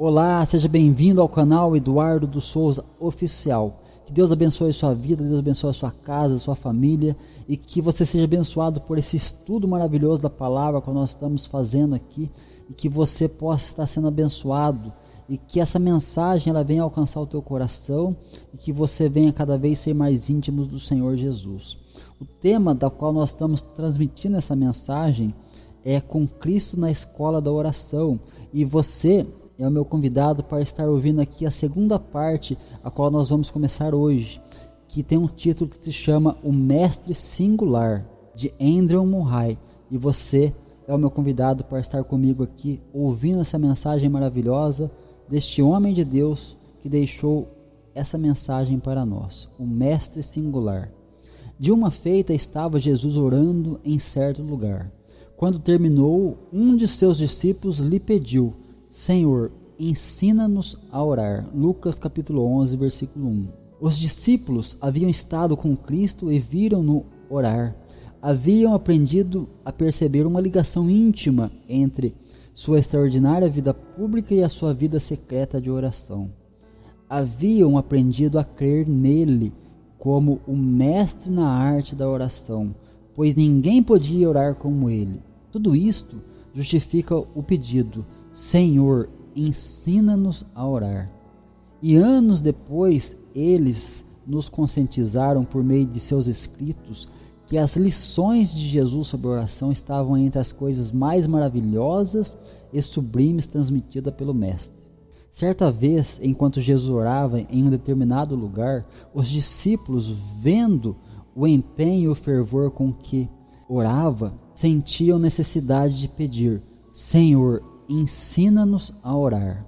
Olá, seja bem-vindo ao canal Eduardo dos Souza Oficial. Que Deus abençoe sua vida, Deus abençoe a sua casa, a sua família e que você seja abençoado por esse estudo maravilhoso da palavra que nós estamos fazendo aqui e que você possa estar sendo abençoado e que essa mensagem ela venha alcançar o teu coração e que você venha cada vez ser mais íntimo do Senhor Jesus. O tema da qual nós estamos transmitindo essa mensagem é Com Cristo na Escola da Oração e você é o meu convidado para estar ouvindo aqui a segunda parte, a qual nós vamos começar hoje, que tem um título que se chama O Mestre Singular, de Andrew Murray. E você é o meu convidado para estar comigo aqui, ouvindo essa mensagem maravilhosa deste homem de Deus que deixou essa mensagem para nós, o Mestre Singular. De uma feita estava Jesus orando em certo lugar. Quando terminou, um de seus discípulos lhe pediu: Senhor, ensina-nos a orar. Lucas capítulo 11, versículo 1. Os discípulos haviam estado com Cristo e viram-no orar. Haviam aprendido a perceber uma ligação íntima entre sua extraordinária vida pública e a sua vida secreta de oração. Haviam aprendido a crer nele como o mestre na arte da oração, pois ninguém podia orar como ele. Tudo isto justifica o pedido: Senhor, ensina-nos a orar. E anos depois, eles nos conscientizaram por meio de seus escritos que as lições de Jesus sobre oração estavam entre as coisas mais maravilhosas e sublimes transmitidas pelo Mestre. Certa vez, enquanto Jesus orava em um determinado lugar, os discípulos, vendo o empenho e o fervor com que orava, sentiam necessidade de pedir: Senhor, ensina-nos a orar.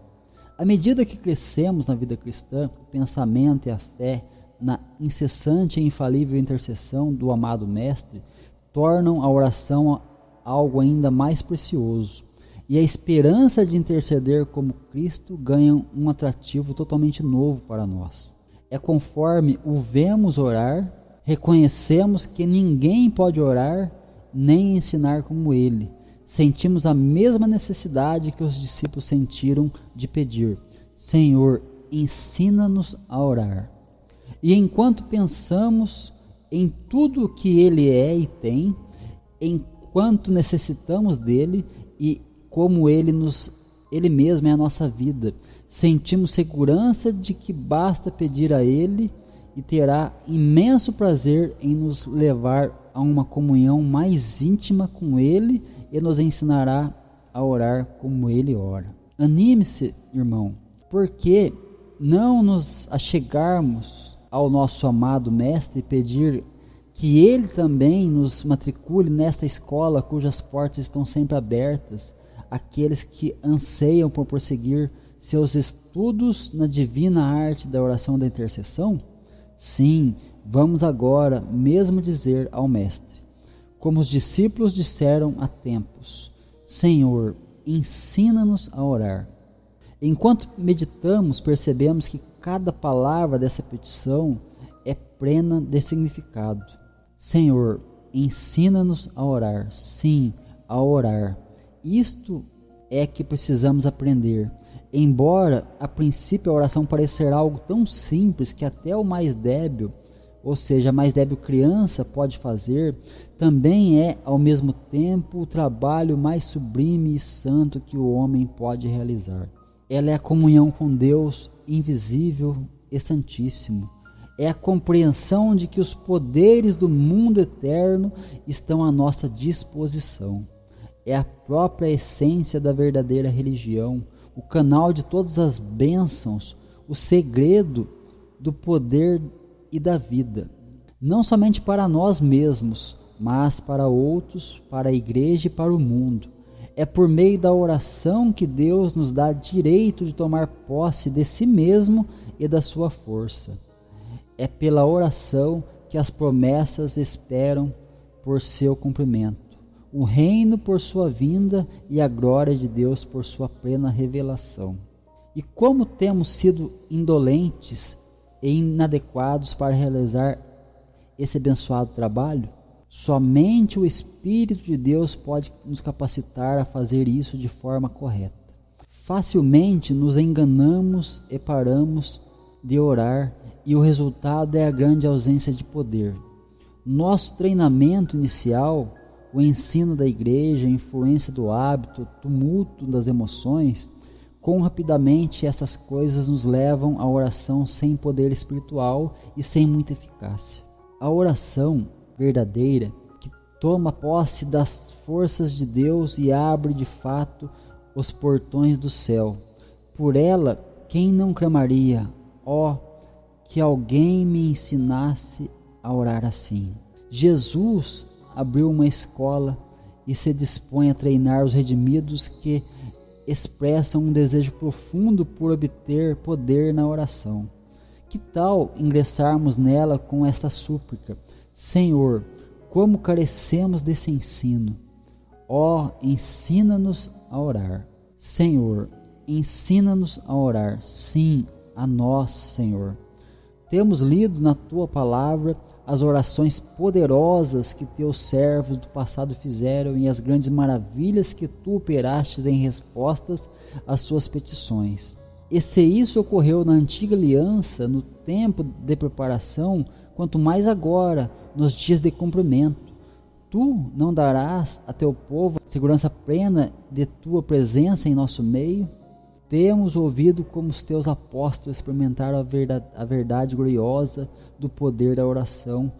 À medida que crescemos na vida cristã, o pensamento e a fé na incessante e infalível intercessão do amado Mestre tornam a oração algo ainda mais precioso, e a esperança de interceder como Cristo ganha um atrativo totalmente novo para nós. É conforme o vemos orar, reconhecemos que ninguém pode orar nem ensinar como ele. Sentimos a mesma necessidade que os discípulos sentiram de pedir: Senhor, ensina-nos a orar. E enquanto pensamos em tudo o que Ele é e tem, enquanto necessitamos dele e como Ele mesmo é a nossa vida, sentimos segurança de que basta pedir a Ele e terá imenso prazer em nos levar a uma comunhão mais íntima com Ele e nos ensinará a orar como Ele ora. Anime-se, irmão, porque não nos achegarmos ao nosso amado Mestre e pedir que Ele também nos matricule nesta escola cujas portas estão sempre abertas, aqueles que anseiam por prosseguir seus estudos na divina arte da oração da intercessão? Sim, vamos agora mesmo dizer ao Mestre, como os discípulos disseram há tempos: Senhor, ensina-nos a orar. Enquanto meditamos, percebemos que cada palavra dessa petição é plena de significado. Senhor, ensina-nos a orar. Sim, a orar. Isto é que precisamos aprender. Embora a princípio a oração parecerá algo tão simples que até o mais débil, ou seja, a mais débil criança pode fazer, também é ao mesmo tempo o trabalho mais sublime e santo que o homem pode realizar. Ela é a comunhão com Deus invisível e santíssimo. É a compreensão de que os poderes do mundo eterno estão à nossa disposição. É a própria essência da verdadeira religião, o canal de todas as bênçãos, o segredo do poder e da vida. Não somente para nós mesmos, mas para outros, para a igreja e para o mundo. É por meio da oração que Deus nos dá direito de tomar posse de si mesmo e da sua força. É pela oração que as promessas esperam por seu cumprimento, o reino por sua vinda e a glória de Deus por sua plena revelação. E como temos sido indolentes e inadequados para realizar esse abençoado trabalho? Somente o Espírito de Deus pode nos capacitar a fazer isso de forma correta. Facilmente nos enganamos e paramos de orar, e o resultado é a grande ausência de poder. Nosso treinamento inicial, o ensino da igreja, a influência do hábito, o tumulto das emoções, quão rapidamente essas coisas nos levam à oração sem poder espiritual e sem muita eficácia. A oração verdadeira, que toma posse das forças de Deus e abre de fato os portões do céu. Por ela, quem não clamaria: ó, que alguém me ensinasse a orar assim. Jesus abriu uma escola e se dispõe a treinar os redimidos que expressam um desejo profundo por obter poder na oração. Que tal ingressarmos nela com esta súplica: Senhor, como carecemos desse ensino. Ó, ensina-nos a orar. Senhor, ensina-nos a orar. Sim, a nós, Senhor. Temos lido na Tua palavra as orações poderosas que Teus servos do passado fizeram e as grandes maravilhas que Tu operastes em respostas às suas petições. E se isso ocorreu na antiga aliança, no tempo de preparação, quanto mais agora, nos dias de cumprimento. Tu não darás a teu povo segurança plena de tua presença em nosso meio? Temos ouvido como os teus apóstolos experimentaram a verdade gloriosa do poder da oração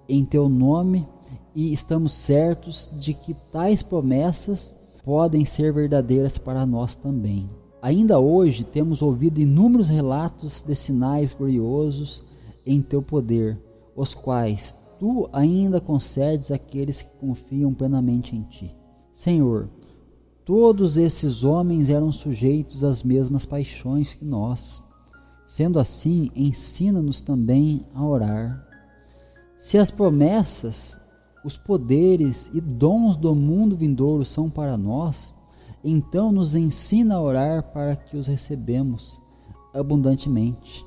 em teu nome, e estamos certos de que tais promessas podem ser verdadeiras para nós também. Ainda hoje temos ouvido inúmeros relatos de sinais gloriosos em teu poder, os quais Tu ainda concedes àqueles que confiam plenamente em Ti. Senhor, todos esses homens eram sujeitos às mesmas paixões que nós. Sendo assim, ensina-nos também a orar. Se as promessas, os poderes e dons do mundo vindouro são para nós, então nos ensina a orar para que os recebemos abundantemente.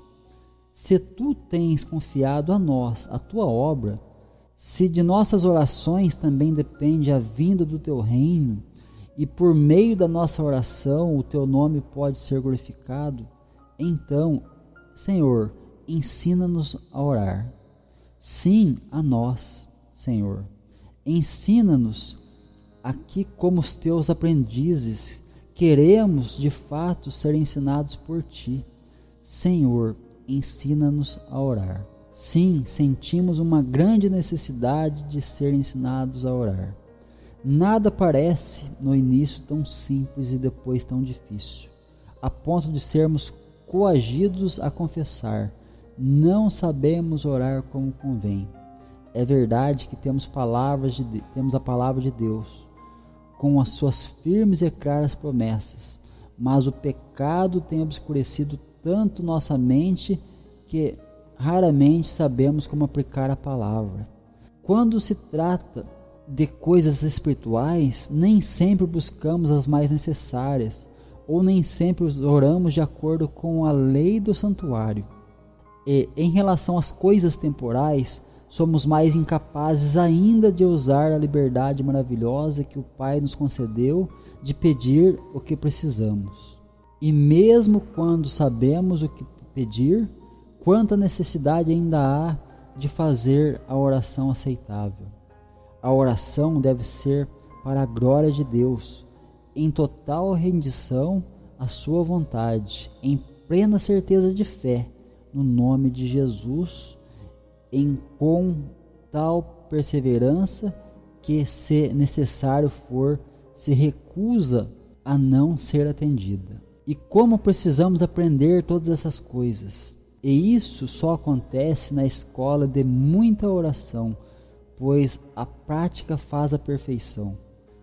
Se Tu tens confiado a nós a Tua obra, se de nossas orações também depende a vinda do Teu reino, e por meio da nossa oração o Teu nome pode ser glorificado, então, Senhor, ensina-nos a orar. Sim, a nós, Senhor. Ensina-nos aqui como os Teus aprendizes, queremos de fato ser ensinados por Ti. Senhor, ensina-nos a orar. Sim, sentimos uma grande necessidade de ser ensinados a orar. Nada parece no início tão simples e depois tão difícil, a ponto de sermos coagidos a confessar: não sabemos orar como convém. É verdade que temos a palavra de Deus, com as suas firmes e claras promessas, mas o pecado tem obscurecido tanto nossa mente que raramente sabemos como aplicar a palavra. Quando se trata de coisas espirituais, nem sempre buscamos as mais necessárias, ou nem sempre oramos de acordo com a lei do santuário. E, em relação às coisas temporais, somos mais incapazes ainda de usar a liberdade maravilhosa que o Pai nos concedeu de pedir o que precisamos. E mesmo quando sabemos o que pedir, quanta necessidade ainda há de fazer a oração aceitável. A oração deve ser para a glória de Deus, em total rendição à sua vontade, em plena certeza de fé, no nome de Jesus, com tal perseverança que, se necessário for, se recusa a não ser atendida. E como precisamos aprender todas essas coisas? E isso só acontece na escola de muita oração, pois a prática faz a perfeição.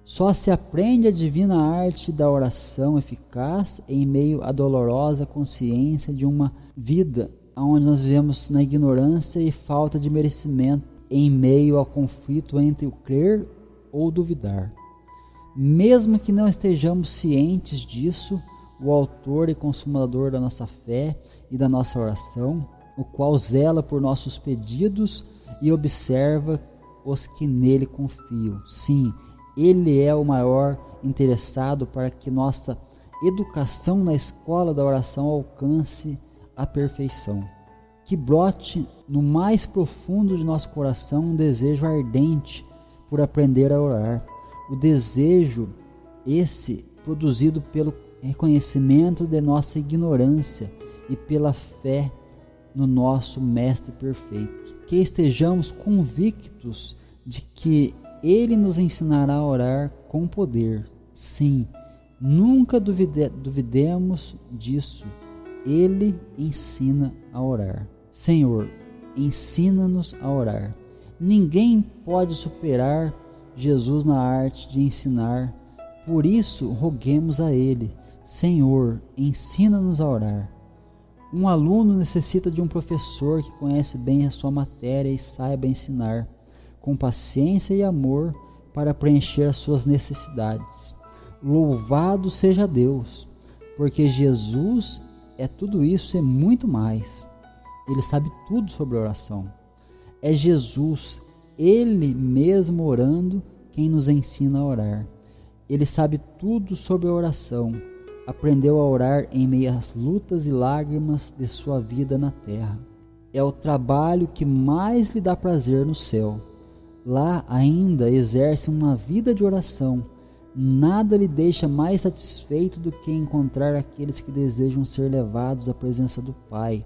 Só se aprende a divina arte da oração eficaz em meio à dolorosa consciência de uma vida onde nós vivemos na ignorância e falta de merecimento, em meio ao conflito entre o crer ou duvidar. Mesmo que não estejamos cientes disso, o autor e consumador da nossa fé e da nossa oração, o qual zela por nossos pedidos e observa os que nele confiam. Sim, Ele é o maior interessado para que nossa educação na escola da oração alcance a perfeição. Que brote no mais profundo de nosso coração um desejo ardente por aprender a orar. O desejo esse produzido pelo reconhecimento de nossa ignorância e pela fé no nosso Mestre perfeito. Que estejamos convictos de que Ele nos ensinará a orar com poder. Sim, nunca duvidemos disso. Ele ensina a orar. Senhor, ensina-nos a orar. Ninguém pode superar Jesus na arte de ensinar. Por isso, roguemos a Ele. Senhor, ensina-nos a orar. Um aluno necessita de um professor que conhece bem a sua matéria e saiba ensinar, com paciência e amor, para preencher as suas necessidades. Louvado seja Deus, porque Jesus é tudo isso e muito mais. Ele sabe tudo sobre oração. É Jesus, Ele mesmo orando, quem nos ensina a orar. Ele sabe tudo sobre a oração. Aprendeu a orar em meio às lutas e lágrimas de sua vida na terra. É o trabalho que mais lhe dá prazer no céu. Lá ainda exerce uma vida de oração. Nada lhe deixa mais satisfeito do que encontrar aqueles que desejam ser levados à presença do Pai.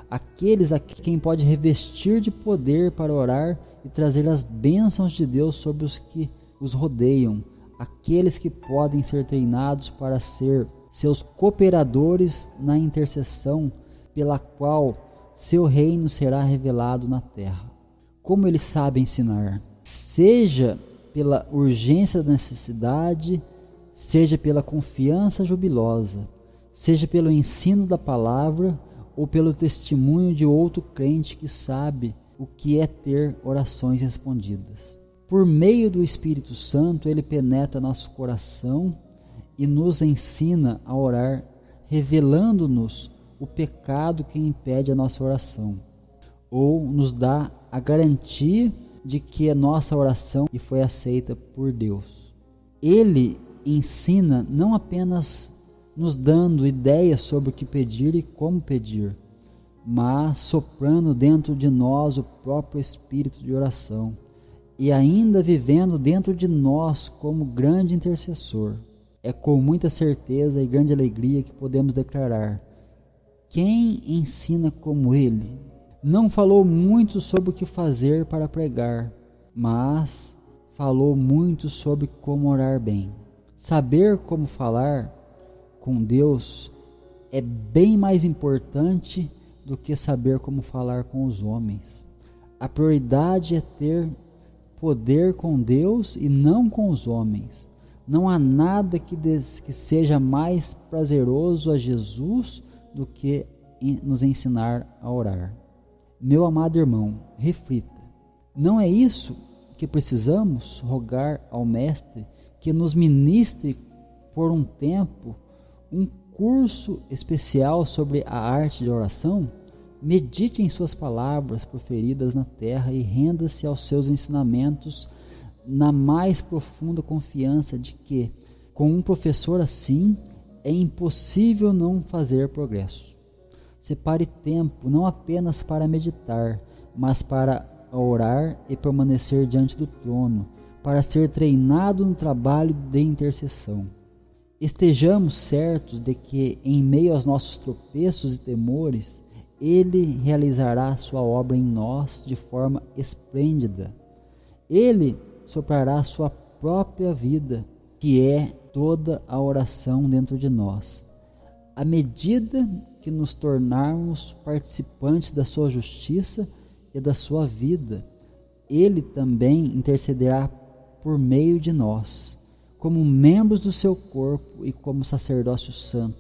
Aqueles a quem pode revestir de poder para orar e trazer as bênçãos de Deus sobre os que os rodeiam. Aqueles que podem ser treinados para ser seus cooperadores na intercessão pela qual seu reino será revelado na terra. Como ele sabe ensinar, seja pela urgência da necessidade, seja pela confiança jubilosa, seja pelo ensino da palavra ou pelo testemunho de outro crente que sabe o que é ter orações respondidas. Por meio do Espírito Santo, ele penetra nosso coração e nos ensina a orar, revelando-nos o pecado que impede a nossa oração, ou nos dá a garantia de que a nossa oração foi aceita por Deus. Ele ensina não apenas nos dando ideias sobre o que pedir e como pedir, mas soprando dentro de nós o próprio espírito de oração e ainda vivendo dentro de nós como grande intercessor. É com muita certeza e grande alegria que podemos declarar: quem ensina como ele? Não falou muito sobre o que fazer para pregar, mas falou muito sobre como orar bem. Saber como falar com Deus é bem mais importante do que saber como falar com os homens. A prioridade é ter poder com Deus e não com os homens. Não há nada que seja mais prazeroso a Jesus do que nos ensinar a orar. Meu amado irmão, reflita. Não é isso que precisamos rogar ao Mestre que nos ministre por um tempo um curso especial sobre a arte de oração? Medite em suas palavras proferidas na terra e renda-se aos seus ensinamentos na mais profunda confiança de que, com um professor assim, é impossível não fazer progresso. Separe tempo não apenas para meditar, mas para orar e permanecer diante do trono, para ser treinado no trabalho de intercessão. Estejamos certos de que, em meio aos nossos tropeços e temores, Ele realizará sua obra em nós de forma esplêndida. Ele soprará sua própria vida, que é toda a oração dentro de nós. À medida que nos tornarmos participantes da sua justiça e da sua vida, Ele também intercederá por meio de nós, como membros do seu corpo e como sacerdócio santo.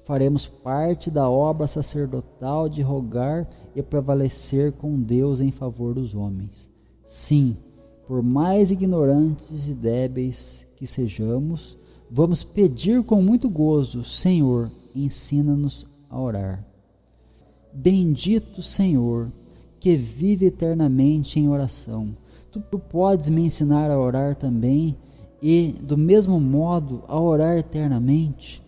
Faremos parte da obra sacerdotal de rogar e prevalecer com Deus em favor dos homens. Sim, por mais ignorantes e débeis que sejamos, vamos pedir com muito gozo: Senhor, ensina-nos a orar. Bendito Senhor, que vive eternamente em oração. Tu podes me ensinar a orar também e, do mesmo modo, a orar eternamente.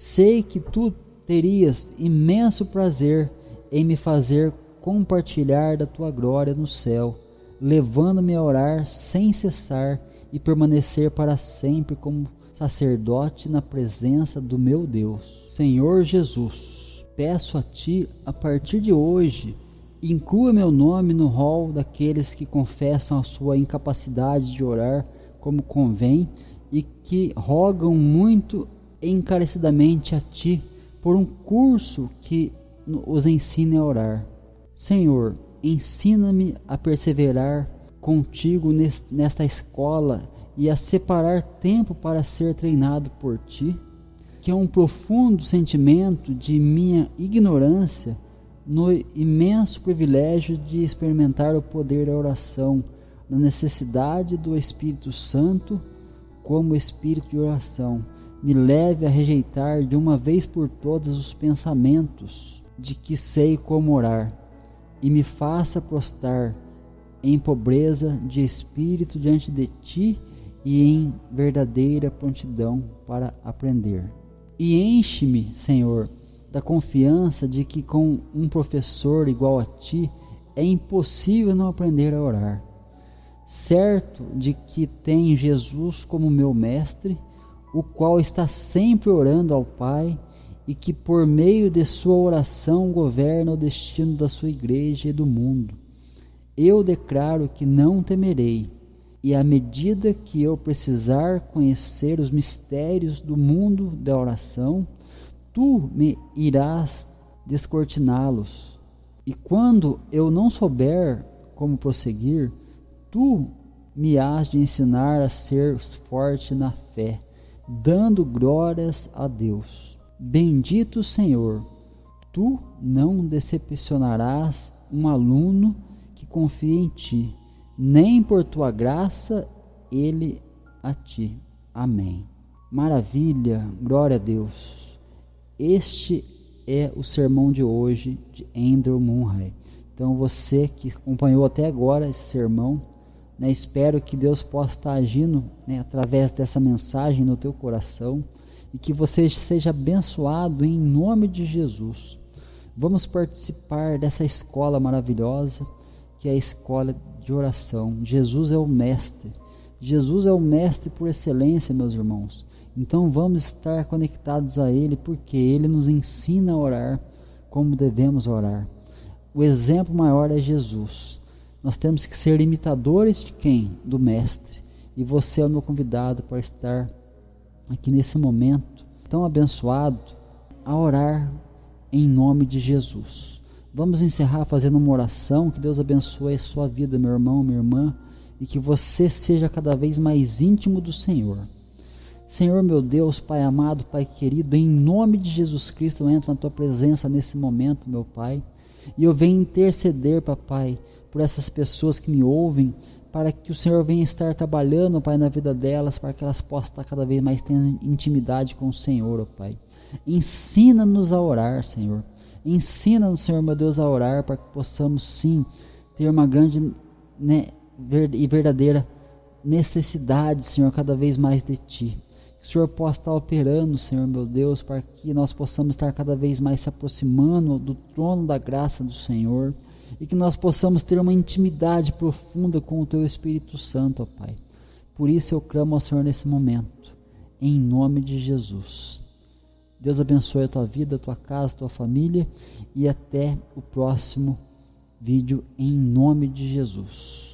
Sei que tu terias imenso prazer em me fazer compartilhar da tua glória no céu, levando-me a orar sem cessar e permanecer para sempre como sacerdote na presença do meu Deus. Senhor Jesus, peço a ti, a partir de hoje, inclua meu nome no rol daqueles que confessam a sua incapacidade de orar como convém e que rogam muito encarecidamente a ti por um curso que os ensine a orar. Senhor, ensina-me a perseverar contigo nesta escola e a separar tempo para ser treinado por ti, que é um profundo sentimento de minha ignorância no imenso privilégio de experimentar o poder da oração, na necessidade do Espírito Santo como Espírito de oração. Me leve a rejeitar de uma vez por todas os pensamentos de que sei como orar e me faça prostrar em pobreza de espírito diante de ti e em verdadeira prontidão para aprender. E enche-me, Senhor, da confiança de que com um professor igual a ti é impossível não aprender a orar. Certo de que tenho Jesus como meu mestre, o qual está sempre orando ao Pai e que por meio de sua oração governa o destino da sua igreja e do mundo. Eu declaro que não temerei, e à medida que eu precisar conhecer os mistérios do mundo da oração, tu me irás descortiná-los. E quando eu não souber como prosseguir, tu me hás de ensinar a ser forte na fé, dando glórias a Deus. Bendito Senhor, tu não decepcionarás um aluno que confia em ti, nem por tua graça ele a ti. Amém. Maravilha, glória a Deus. Este é o sermão de hoje de Andrew Murray. Então você que acompanhou até agora esse sermão, espero que Deus possa estar agindo através dessa mensagem no teu coração e que você seja abençoado em nome de Jesus. Vamos participar dessa escola maravilhosa que é a escola de oração. Jesus é o mestre. Jesus é o mestre por excelência, meus irmãos. Então vamos estar conectados a Ele, porque Ele nos ensina a orar como devemos orar. O exemplo maior é Jesus. Nós temos que ser imitadores de quem? Do mestre. E você é o meu convidado para estar aqui nesse momento tão abençoado a orar em nome de Jesus. Vamos encerrar fazendo uma oração. Que Deus abençoe a sua vida, meu irmão, minha irmã, e que você seja cada vez mais íntimo do Senhor. Senhor, meu Deus, Pai amado, Pai querido, em nome de Jesus Cristo eu entro na tua presença nesse momento, meu Pai, e eu venho interceder, Papai, por essas pessoas que me ouvem, para que o Senhor venha estar trabalhando, Pai, na vida delas, para que elas possam estar cada vez mais tendo intimidade com o Senhor, ó Pai. Ensina-nos a orar, Senhor. Ensina-nos, Senhor, meu Deus, a orar, para que possamos sim ter uma grande e verdadeira necessidade, Senhor, cada vez mais de Ti. Que o Senhor possa estar operando, Senhor, meu Deus, para que nós possamos estar cada vez mais se aproximando do trono da graça do Senhor e que nós possamos ter uma intimidade profunda com o Teu Espírito Santo, ó Pai. Por isso eu clamo ao Senhor nesse momento, em nome de Jesus. Deus abençoe a tua vida, a tua casa, a tua família e até o próximo vídeo em nome de Jesus.